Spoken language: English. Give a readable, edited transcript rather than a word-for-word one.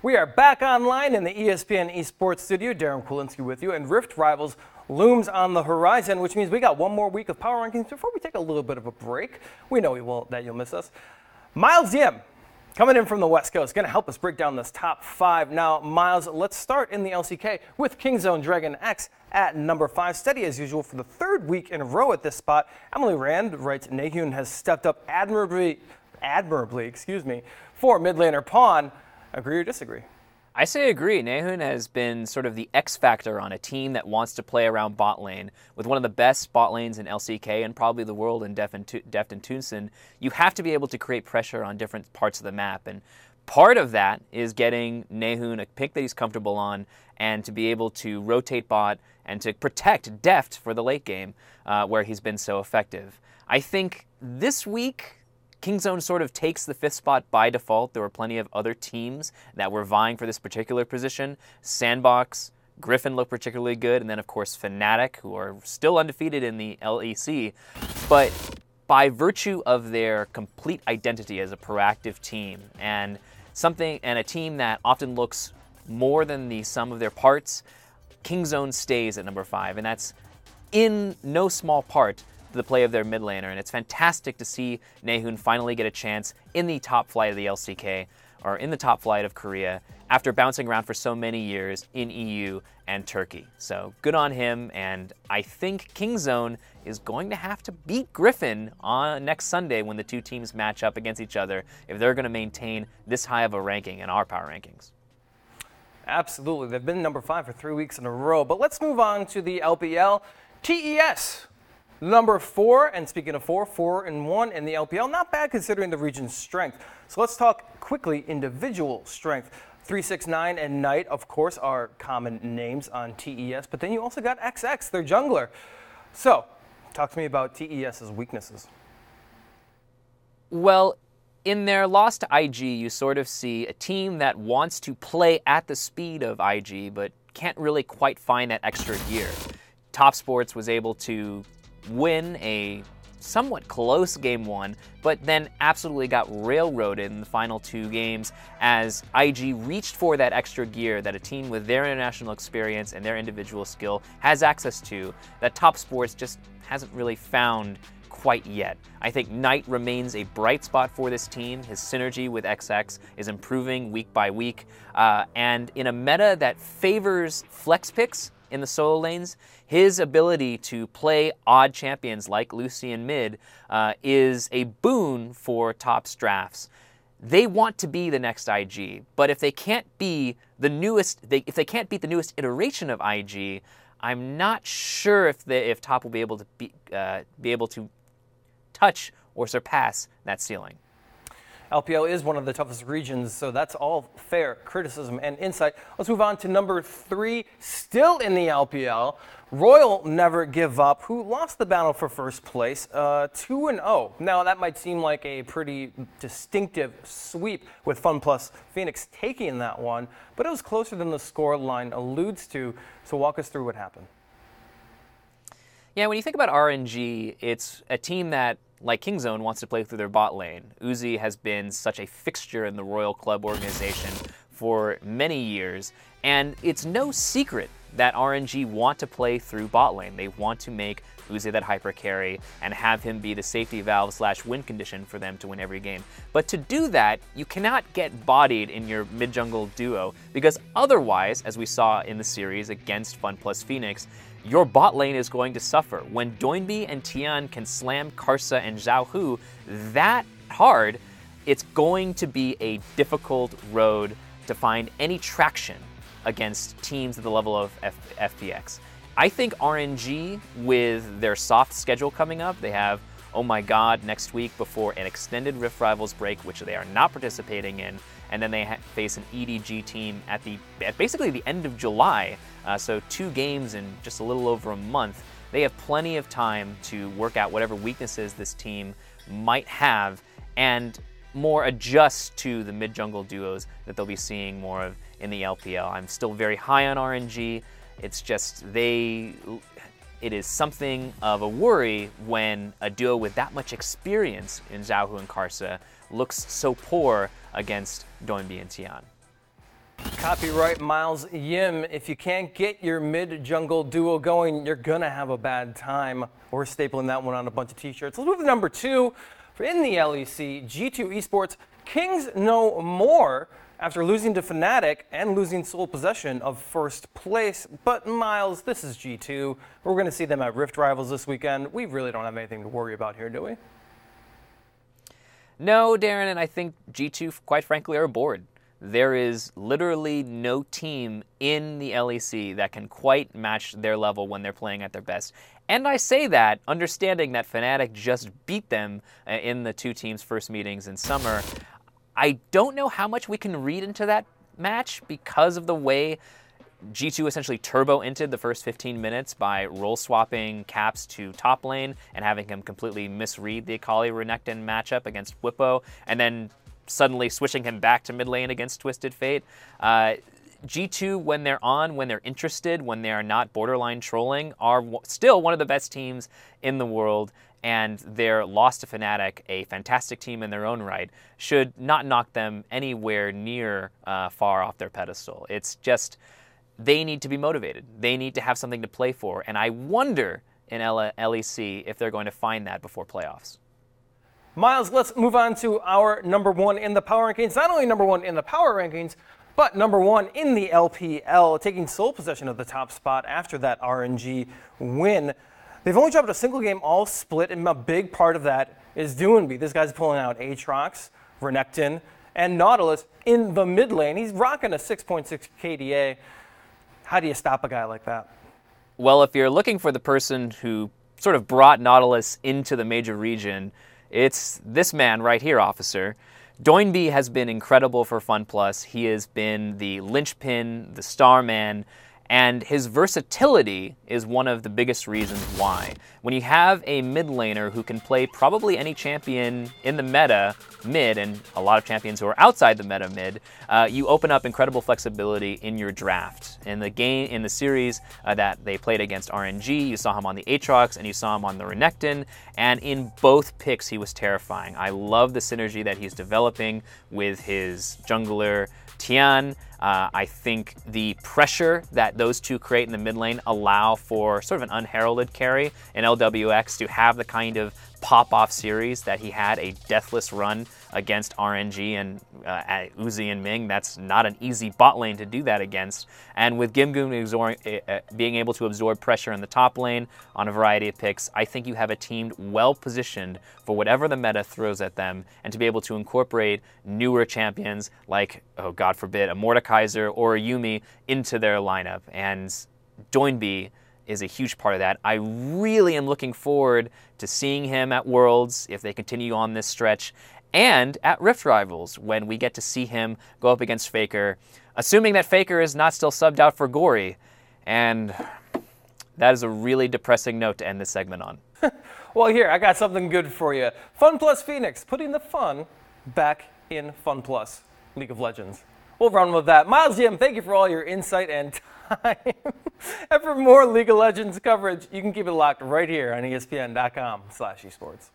We are back online in the ESPN Esports studio. Darren Kulinski with you, and Rift Rivals looms on the horizon, which means we got one more week of power rankings before we take a little bit of a break. We know that you'll miss us. Miles Diem, coming in from the West Coast, going to help us break down this top 5. Now, Miles, let's start in the LCK with Kingzone DragonX at number 5, steady as usual for the 3rd week in a row at this spot. Emily Rand writes, Nahun has stepped up admirably, for mid laner Pawn. Agree or disagree? I say agree. Nahun has been sort of the X factor on a team that wants to play around bot lane. With one of the best bot lanes in LCK and probably the world in Deft and Toonson, you have to be able to create pressure on different parts of the map. And part of that is getting Nahun a pick that he's comfortable on and to be able to rotate bot and to protect Deft for the late game where he's been so effective. I think this week, Kingzone sort of takes the 5th spot by default. There were plenty of other teams that were vying for this particular position. Sandbox, Griffin looked particularly good, and then of course Fnatic, who are still undefeated in the LEC. But by virtue of their complete identity as a proactive team and a team that often looks more than the sum of their parts, Kingzone stays at number 5, and that's in no small part the play of their mid laner, and it's fantastic to see Nahun finally get a chance in the top flight of the LCK, or in the top flight of Korea, after bouncing around for so many years in EU and Turkey. So good on him, and I think Kingzone is going to have to beat Griffin on next Sunday when the two teams match up against each other if they're going to maintain this high of a ranking in our power rankings. Absolutely. They've been number 5 for 3 weeks in a row, but let's move on to the LPL. TES. Number 4, and speaking of 4-1 in the LPL. Not bad considering the region's strength. So let's talk quickly individual strength. 369 and Knight, of course, are common names on TES, but then you also got XX, their jungler. So, talk to me about TES's weaknesses. Well, in their loss to IG, you sort of see a team that wants to play at the speed of IG, but can't really quite find that extra gear. Top Sports was able to win a somewhat close game 1, but then absolutely got railroaded in the final 2 games as IG reached for that extra gear that a team with their international experience and their individual skill has access to, that Top Sports just hasn't really found quite yet. I think Knight remains a bright spot for this team. His synergy with XX is improving week by week, and in a meta that favors flex picks in the solo lanes, his ability to play odd champions like Lucy in mid is a boon for Top's drafts. They want to be the next IG, but if they can't be the newest, if they can't beat the newest iteration of IG, I'm not sure if Top will be able to touch or surpass that ceiling. LPL is one of the toughest regions, so that's all fair criticism and insight. Let's move on to number 3, still in the LPL. Royal Never Give Up, who lost the battle for first place, 2-0. Now, that might seem like a pretty distinctive sweep with FunPlus Phoenix taking that one, but it was closer than the score line alludes to. So walk us through what happened. Yeah, when you think about RNG, it's a team that, like Kingzone, wants to play through their bot lane. Uzi has been such a fixture in the Royal Club organization for many years, and it's no secret that RNG want to play through bot lane. They want to make Uzi that hyper carry and have him be the safety valve / win condition for them to win every game. But to do that, you cannot get bodied in your mid-jungle duo, because otherwise, as we saw in the series against FunPlus Phoenix, your bot lane is going to suffer. When Doinby and Tian can slam Karsa and Zhao Hu that hard, it's going to be a difficult road to find any traction against teams at the level of FPX. I think RNG, with their soft schedule coming up, they have, oh my god, next week before an extended Rift Rivals break, which they are not participating in, and then they face an EDG team at basically the end of July, so 2 games in just a little over a month. They have plenty of time to work out whatever weaknesses this team might have and more adjust to the mid-jungle duos that they'll be seeing more of in the LPL. I'm still very high on RNG. It's just it is something of a worry when a duo with that much experience in Zhao Hu and Karsa looks so poor against Doinby and Tian. Copyright Miles Yim. If you can't get your mid-jungle duo going, you're going to have a bad time. We're stapling that one on a bunch of t-shirts. Let's move to number 2. In the LEC, G2 Esports, Kings no more after losing to Fnatic and losing sole possession of first place. But Miles, this is G2. We're going to see them at Rift Rivals this weekend. We really don't have anything to worry about here, do we? No, Darren, and I think G2, quite frankly, are bored. There is literally no team in the LEC that can quite match their level when they're playing at their best. And I say that understanding that Fnatic just beat them in the two teams' first meetings in summer. I don't know how much we can read into that match because of the way G2 essentially turbo-inted the first 15 minutes by role-swapping Caps to top lane and having him completely misread the Akali-Renekton matchup against Whippo, and then suddenly switching him back to mid lane against Twisted Fate. G2, when they're on, when they're interested, when they are not borderline trolling, are still one of the best teams in the world, and their loss to Fnatic, a fantastic team in their own right, should not knock them anywhere near far off their pedestal. It's just, they need to be motivated. They need to have something to play for, and I wonder in LEC if they're going to find that before playoffs. Miles, let's move on to our number 1 in the power rankings. Not only number 1 in the power rankings, but number 1 in the LPL, taking sole possession of the top spot after that RNG win. They've only dropped a single game all split, and a big part of that is Doinby. This guy's pulling out Aatrox, Renekton, and Nautilus in the mid lane. He's rocking a 6.6 KDA. How do you stop a guy like that? Well, if you're looking for the person who sort of brought Nautilus into the major region, it's this man right here, officer. Doinby has been incredible for FunPlus. He has been the linchpin, the star man, and his versatility is one of the biggest reasons why. When you have a mid laner who can play probably any champion in the meta mid, and a lot of champions who are outside the meta mid, you open up incredible flexibility in your draft. In the game, in the series that they played against RNG, you saw him on the Aatrox and you saw him on the Renekton, and in both picks he was terrifying. I love the synergy that he's developing with his jungler Tian. I think the pressure that those two create in the mid lane allow for sort of an unheralded carry in LWX to have the kind of pop-off series that he had, a deathless run against RNG and Uzi and Ming. That's not an easy bot lane to do that against. And with Gimgoon being able to absorb pressure in the top lane on a variety of picks, I think you have a team well positioned for whatever the meta throws at them, and to be able to incorporate newer champions like, oh God forbid, a Mordekaiser or a Yuumi into their lineup. And Doinby is a huge part of that. I really am looking forward to seeing him at Worlds if they continue on this stretch, and at Rift Rivals when we get to see him go up against Faker, assuming that Faker is not still subbed out for Gory. And that is a really depressing note to end this segment on. Well, here, I got something good for you. FunPlus Phoenix, putting the fun back in FunPlus League of Legends. We'll run with that. Miles Jim, thank you for all your insight and time. And for more League of Legends coverage, you can keep it locked right here on ESPN.com/esports.